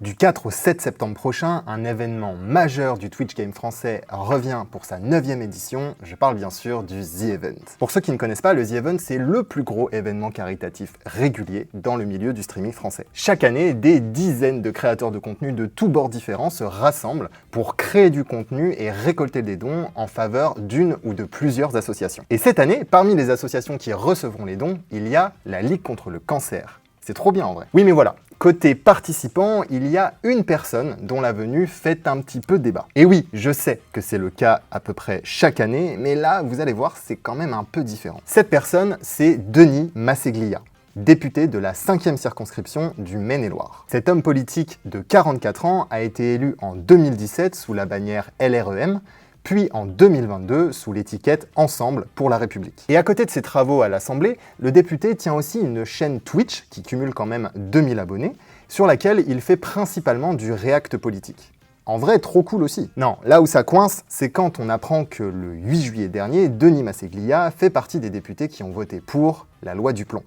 Du 4 au 7 septembre prochain, un événement majeur du Twitch Game français revient pour sa 9e édition, je parle bien sûr du The Event. Pour ceux qui ne connaissent pas, le The Event, c'est le plus gros événement caritatif régulier dans le milieu du streaming français. Chaque année, des dizaines de créateurs de contenu de tous bords différents se rassemblent pour créer du contenu et récolter des dons en faveur d'une ou de plusieurs associations. Et cette année, parmi les associations qui recevront les dons, il y a la Ligue contre le cancer. C'est trop bien en vrai. Oui mais voilà, côté participants, il y a une personne dont la venue fait un petit peu débat. Et oui, je sais que c'est le cas à peu près chaque année, mais là, vous allez voir, c'est quand même un peu différent. Cette personne, c'est Denis Masseglia, député de la 5e circonscription du Maine-et-Loire. Cet homme politique de 44 ans a été élu en 2017 sous la bannière LREM, puis en 2022 sous l'étiquette Ensemble pour la République. Et à côté de ses travaux à l'Assemblée, le député tient aussi une chaîne Twitch, qui cumule quand même 2000 abonnés, sur laquelle il fait principalement du react politique. En vrai, trop cool aussi. Non, là où ça coince, c'est quand on apprend que le 8 juillet dernier, Denis Masseglia fait partie des députés qui ont voté pour la loi du plomb.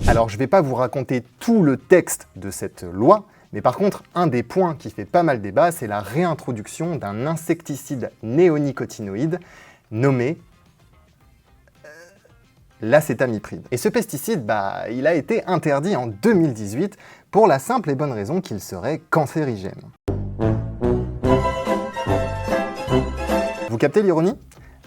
Alors, je ne vais pas vous raconter tout le texte de cette loi, mais par contre, un des points qui fait pas mal débat, c'est la réintroduction d'un insecticide néonicotinoïde nommé l'acétamipride. Et ce pesticide, il a été interdit en 2018 pour la simple et bonne raison qu'il serait cancérigène. Vous captez l'ironie ?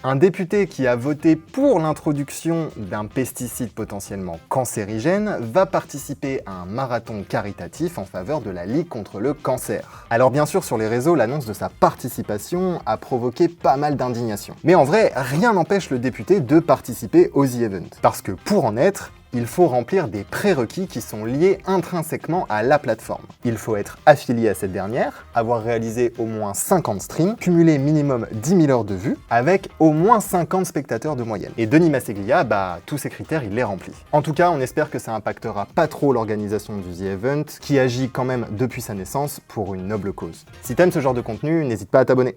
Un député qui a voté pour l'introduction d'un pesticide potentiellement cancérigène va participer à un marathon caritatif en faveur de la Ligue contre le cancer. Alors bien sûr, sur les réseaux, l'annonce de sa participation a provoqué pas mal d'indignation. Mais en vrai, rien n'empêche le député de participer au The Event. Parce que pour en être, il faut remplir des prérequis qui sont liés intrinsèquement à la plateforme. Il faut être affilié à cette dernière, avoir réalisé au moins 50 streams, cumuler minimum 10 000 heures de vues, avec au moins 50 spectateurs de moyenne. Et Denis Masseglia, tous ces critères, il les remplit. En tout cas, on espère que ça impactera pas trop l'organisation du The Event, qui agit quand même depuis sa naissance pour une noble cause. Si t'aimes ce genre de contenu, n'hésite pas à t'abonner.